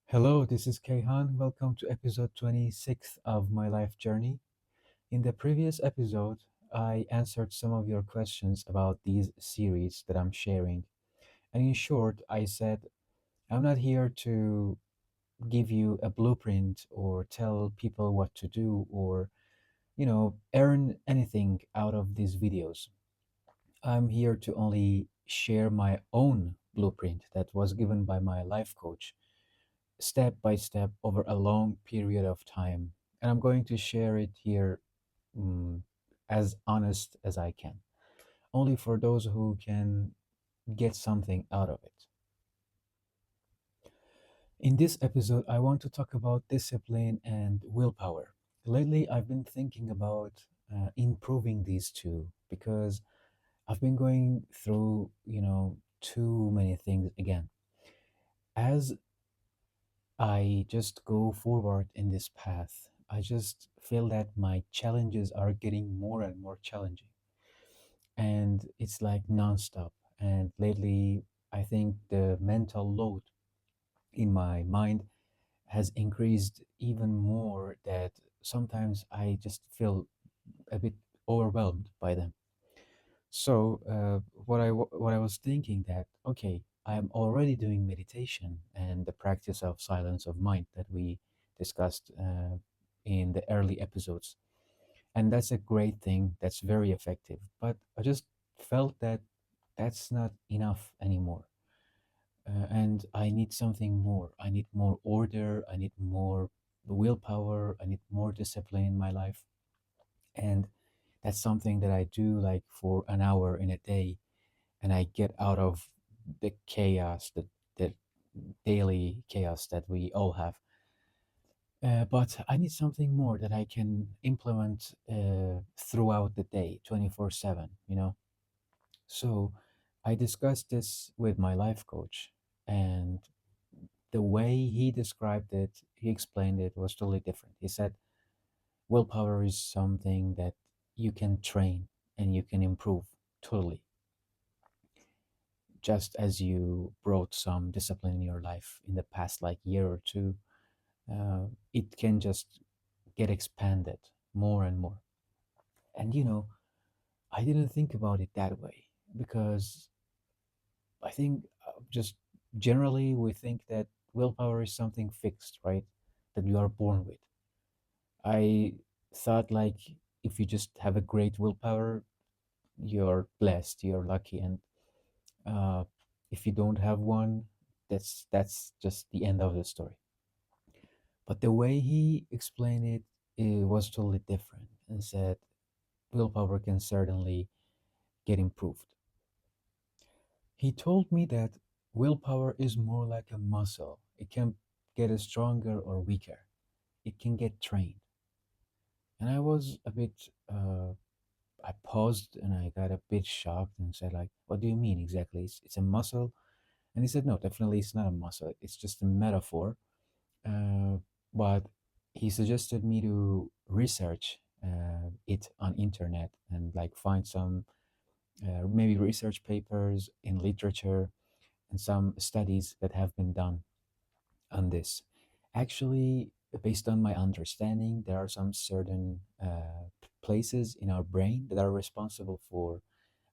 Hello, this is Kayhan. Welcome to episode 26 of my life journey. In the previous episode, I answered some of your questions about these series that I'm sharing. And in short, I said, I'm not here to give you a blueprint or tell people what to do or, earn anything out of these videos. I'm here to only share my own blueprint that was given by my life coach step by step over a long period of time. And I'm going to share it here mm, as honest as I can, only for those who can get something out of it. In this episode, I want to talk about discipline and willpower. Lately, I've been thinking about improving these two because I've been going through, too many things again. As I just go forward in this path, I just feel that my challenges are getting more and more challenging. And it's like nonstop. And lately, I think the mental load in my mind has increased even more that sometimes I just feel a bit overwhelmed by them. So what I was thinking that okay, I am already doing meditation and the practice of silence of mind that we discussed in the early episodes, and that's a great thing. That's very effective. But I just felt that that's not enough anymore, and I need something more. I need more order. I need more willpower. I need more discipline in my life, and that's something that I do like for an hour in a day and I get out of the chaos, the daily chaos that we all have. But I need something more that I can implement throughout the day, 24/7, you know? So I discussed this with my life coach, and the way he described it, he explained it was totally different. He said, willpower is something that you can train and you can improve totally just as you brought some discipline in your life in the past like year or two, it can just get expanded more and more. And I didn't think about it that way because I think just generally we think that willpower is something fixed, right? That you are born with. I thought like if you just have a great willpower, you're blessed, you're lucky, and uh, if you don't have one, that's just the end of the story. But the way he explained it was totally different and said willpower can certainly get improved. He told me that willpower is more like a muscle. It can get stronger or weaker. It can get trained. And I was a bit, I paused and I got a bit shocked and said, like, what do you mean exactly? It's a muscle? And he said, no, definitely it's not a muscle. It's just a metaphor. Uh, but he suggested me to research it on internet and like find some maybe research papers in literature and some studies that have been done on this. Actually, based on my understanding, there are some certain places in our brain that are responsible for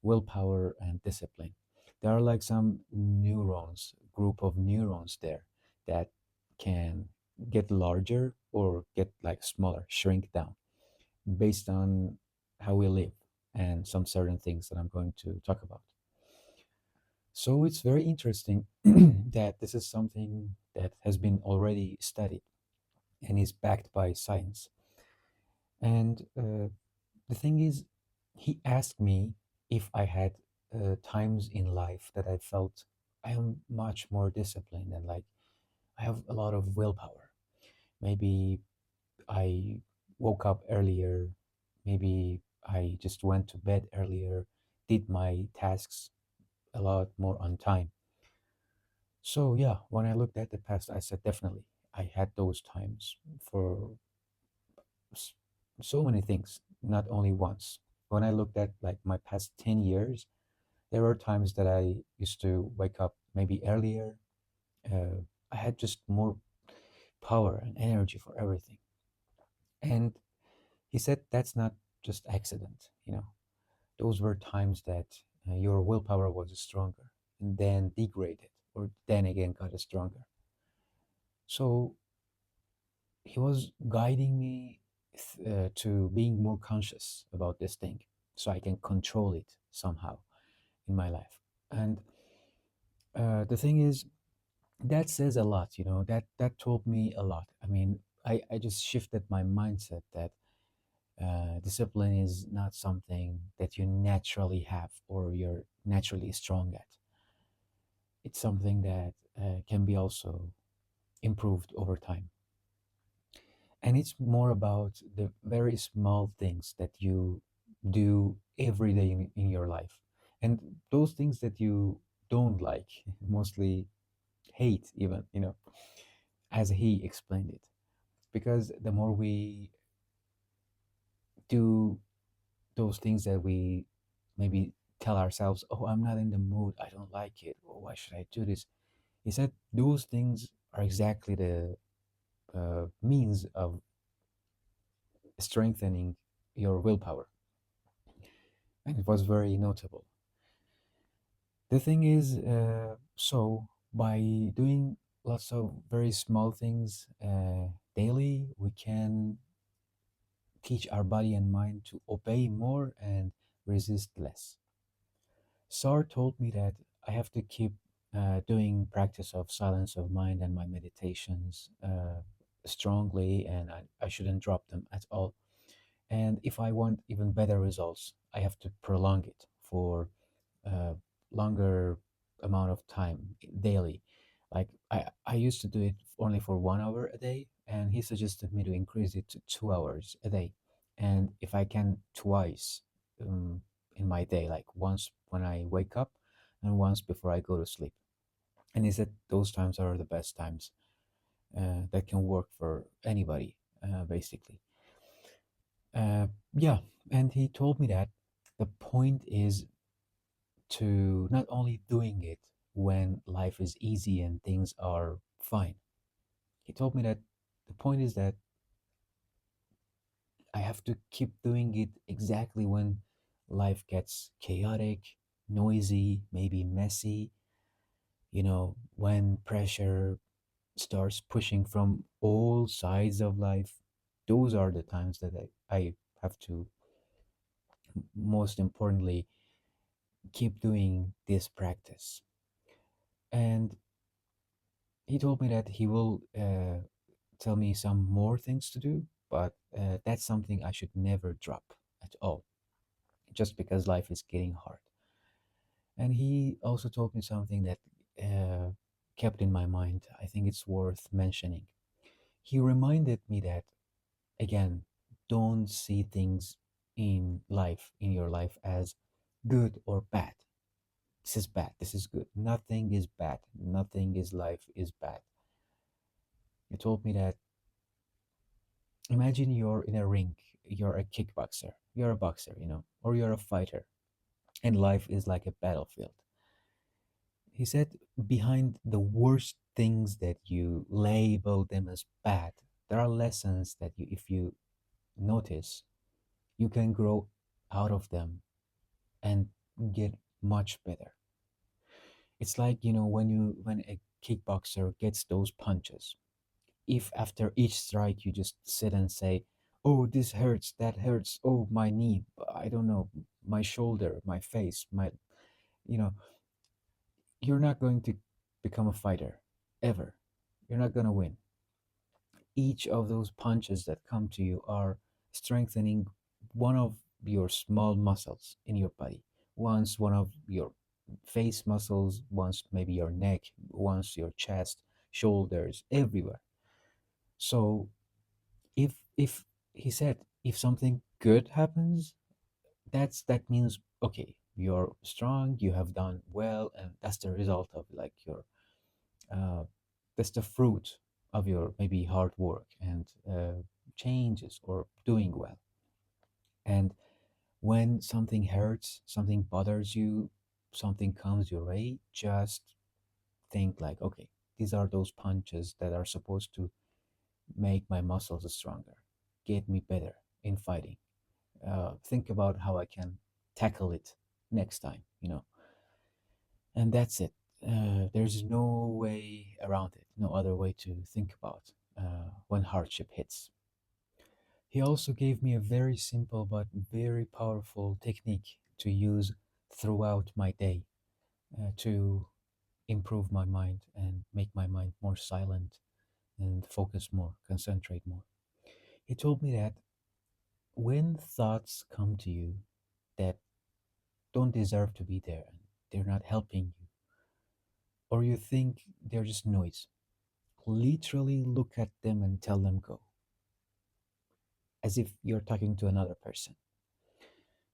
willpower and discipline. There are like some neurons, group of neurons there that can get larger or get like smaller, shrink down based on how we live and some certain things that I'm going to talk about. So it's very interesting that this is something that has been already studied and is backed by science. And the thing is, he asked me if I had times in life that I felt I am much more disciplined and like I have a lot of willpower. Maybe I woke up earlier, maybe I just went to bed earlier, did my tasks a lot more on time. So yeah, when I looked at the past, I said definitely I had those times for s- so many things, not only once. When I looked at like my past 10 years, there were times that I used to wake up maybe earlier. I had just more power and energy for everything. And he said that's not just accident, you know. Those were times that your willpower was stronger and then degraded, or then again got stronger. So he was guiding me to being more conscious about this thing so I can control it somehow in my life. And the thing is, that says a lot, you know, that told me a lot. I mean, I just shifted my mindset that discipline is not something that you naturally have or you're naturally strong at. It's something that can be also improved over time. And it's more about the very small things that you do every day in your life. And those things that you don't like, mostly hate, even, you know, as he explained it. Because the more we do those things that we maybe tell ourselves, oh, I'm not in the mood, I don't like it, oh, why should I do this? He said those things are exactly the means of strengthening your willpower. And it was very notable. The thing is, so by doing lots of very small things daily, we can teach our body and mind to obey more and resist less. Sar told me that I have to keep doing practice of silence of mind and my meditations strongly, and I shouldn't drop them at all. And if I want even better results, I have to prolong it for a longer amount of time daily. Like I used to do it only for 1 hour a day, and he suggested me to increase it to 2 hours a day. And if I can twice um, in my day, like once when I wake up and once before I go to sleep. And he said those times are the best times that can work for anybody, basically. Yeah, and he told me that the point is to not only doing it when life is easy and things are fine. He told me that the point is that I have to keep doing it exactly when life gets chaotic, noisy, maybe messy, you know, when pressure starts pushing from all sides of life. Those are the times that I have to, most importantly, keep doing this practice. And he told me that he will tell me some more things to do, but that's something I should never drop at all, just because life is getting hard. And he also told me something that uh, kept in my mind. I think it's worth mentioning. He reminded me that, again, don't see things in your life, as good or bad. This is bad, this is good. Nothing is bad, nothing is life is bad. He told me that imagine you're in a ring, you're a kickboxer, you're a boxer, you know, or you're a fighter, and life is like a battlefield. He said behind the worst things that you label them as bad, there are lessons that you, if you notice, you can grow out of them and get much better. It's like, you know, when a kickboxer gets those punches, if after each strike you just sit and say, oh, this hurts, that hurts, oh, my knee, I don't know, my shoulder, my face, my, you know, you're not going to become a fighter ever. You're not going to win. Each of those punches that come to you are strengthening one of your small muscles in your body. Once one of your face muscles, once maybe your neck, once your chest, shoulders, everywhere. So if he said if something good happens, that means okay, you're strong, you have done well, and that's the result of like your uh, that's the fruit of your maybe hard work and changes or doing well. And when something hurts, something bothers you, something comes your way, just think like, okay, these are those punches that are supposed to make my muscles stronger, get me better in fighting. Think about how I can tackle it next time, and that's it. There's no way around it, no other way to think about when hardship hits. He also gave me a very simple but very powerful technique to use throughout my day to improve my mind and make my mind more silent and focus more, concentrate more. He told me that when thoughts come to you that don't deserve to be there and they're not helping you, or you think they're just noise, literally look at them and tell them go, as if you're talking to another person.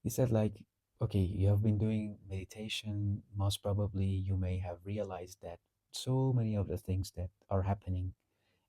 He said, like, okay, you have been doing meditation, most probably you may have realized that so many of the things that are happening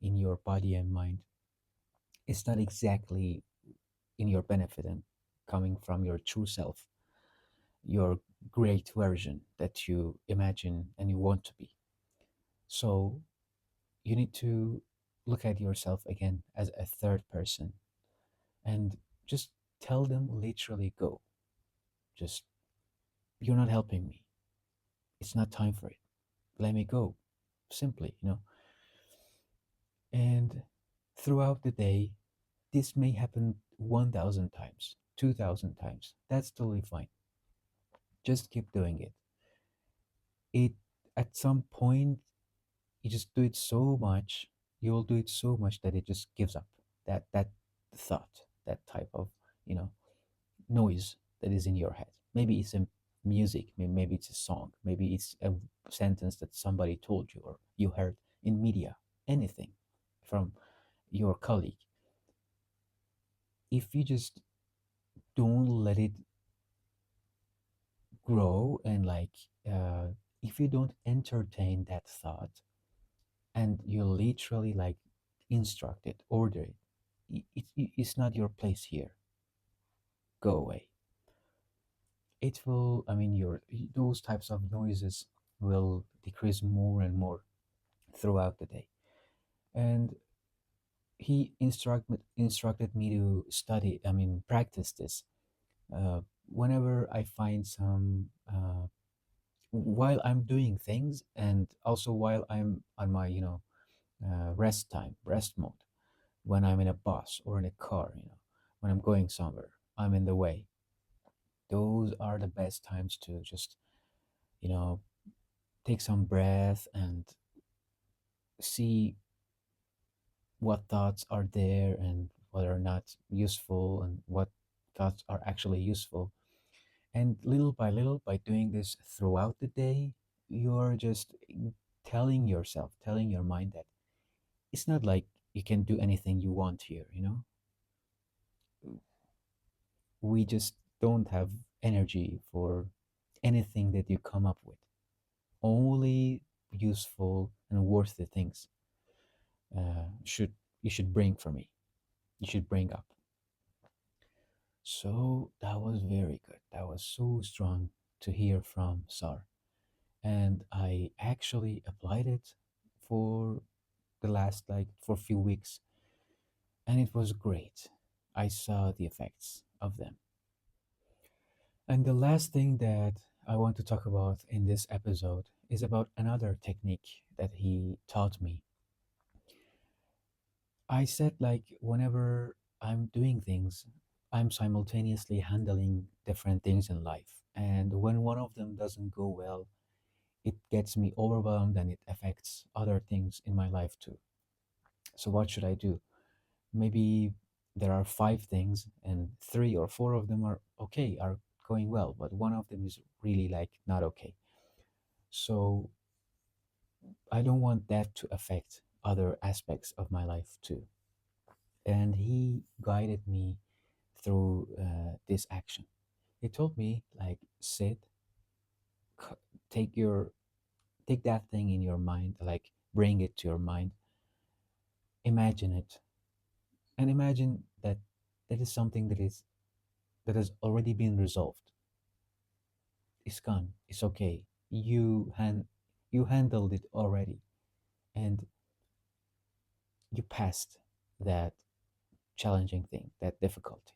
in your body and mind, it's not exactly in your benefit and coming from your true self, your great version that you imagine and you want to be. So you need to look at yourself again as a third person and just tell them literally go. Just, you're not helping me. It's not time for it. Let me go. Simply. And throughout the day, this may happen 1,000 times, 2,000 times. That's totally fine. Just keep doing it. It at some point you just do it so much, you will do it so much that it just gives up. That thought, that type of, you know, noise that is in your head. Maybe it's a music, maybe it's a song, maybe it's a sentence that somebody told you or you heard in media, anything from your colleague. If you just don't let it grow and like, uh, if you don't entertain that thought and you literally like instruct it, order it, it's not your place here. Go away. It will, I mean, those types of noises will decrease more and more throughout the day. And he instructed me to study, I mean, practice this. Whenever I find some, while I'm doing things, and also while I'm on my, rest time, rest mode, when I'm in a bus or in a car, when I'm going somewhere, I'm in the way. Those are the best times to just, you know, take some breath and see what thoughts are there and what are not useful and what thoughts are actually useful. And little by little, by doing this throughout the day, you're just telling yourself, telling your mind that it's not like you can do anything you want here. We just don't have energy for anything that you come up with. Only useful and worthy things should you should bring for me. You should bring up. So that was very good. That was so strong to hear from Sar. And I actually applied it for the last, like, for a few weeks, and it was great. I saw the effects of them. And the last thing that I want to talk about in this episode is about another technique that he taught me. I said, like, whenever I'm doing things, I'm simultaneously handling different things in life. And when one of them doesn't go well, it gets me overwhelmed and it affects other things in my life too. So, what should I do? Maybe there are five things and three or four of them are okay, are going well, but one of them is really like not okay. So, I don't want that to affect other aspects of my life too. And he guided me through this action. He told me, like, sit, c- take your take that thing in your mind, like bring it to your mind, imagine it, and imagine that that is something that has already been resolved. It's gone. It's okay. You handled it already, and you passed. that challenging thing, that difficulty.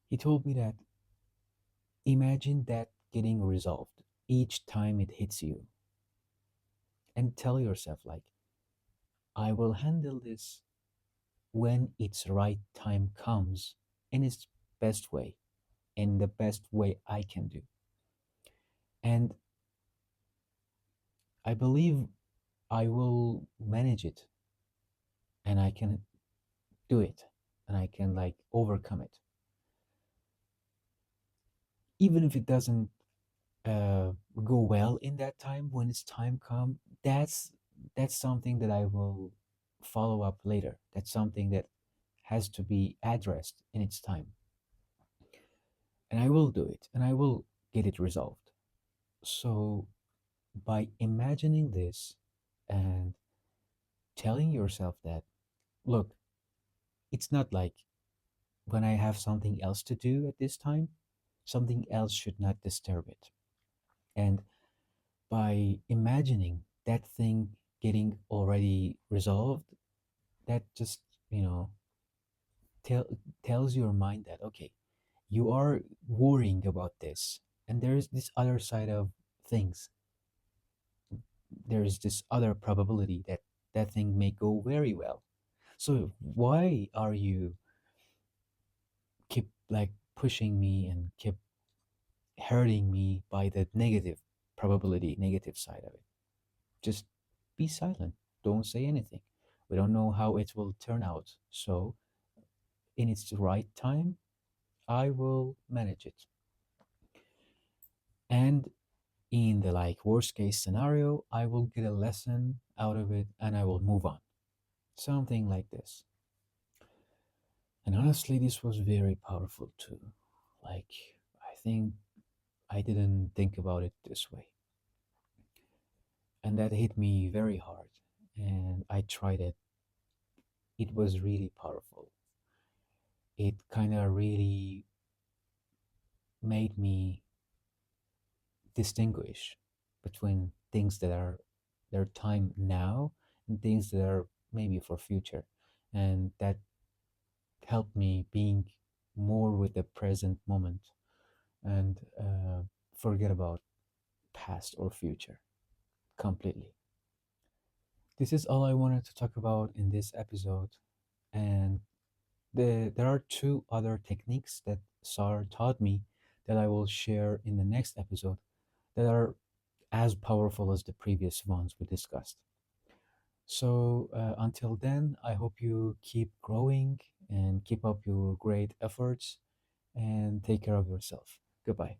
He told me that imagine that getting resolved each time it hits you, and tell yourself, like, I will handle this when its right time comes in its best way, in the best way I can do. And I believe I will manage it and I can do it and I can like overcome it. Even if it doesn't uh, go well in that time, when its time come, that's something that I will follow up later. That's something that has to be addressed in its time. And I will do it and I will get it resolved. So by imagining this and telling yourself that, look, it's not like when I have something else to do at this time, something else should not disturb it. And by imagining that thing getting already resolved, that just, you know, tell, tells your mind that, okay, you are worrying about this. And there's this other side of things. There is this other probability that that thing may go very well. So why are you keep like pushing me and keep hurting me by the negative probability, negative side of it? Just be silent. Don't say anything. We don't know how it will turn out. So in its right time, I will manage it. And in the like worst case scenario, I will get a lesson out of it and I will move on. Something like this. And honestly, this was very powerful too. Like, I think I didn't think about it this way. And that hit me very hard. And I tried it. It was really powerful. It kind of really made me distinguish between things that are their time now and things that are maybe for future. And that helped me being more with the present moment and forget about past or future completely. This is all I wanted to talk about in this episode. And there are two other techniques that SAR taught me that I will share in the next episode that are as powerful as the previous ones we discussed. So until then, I hope you keep growing and keep up your great efforts and take care of yourself. Goodbye.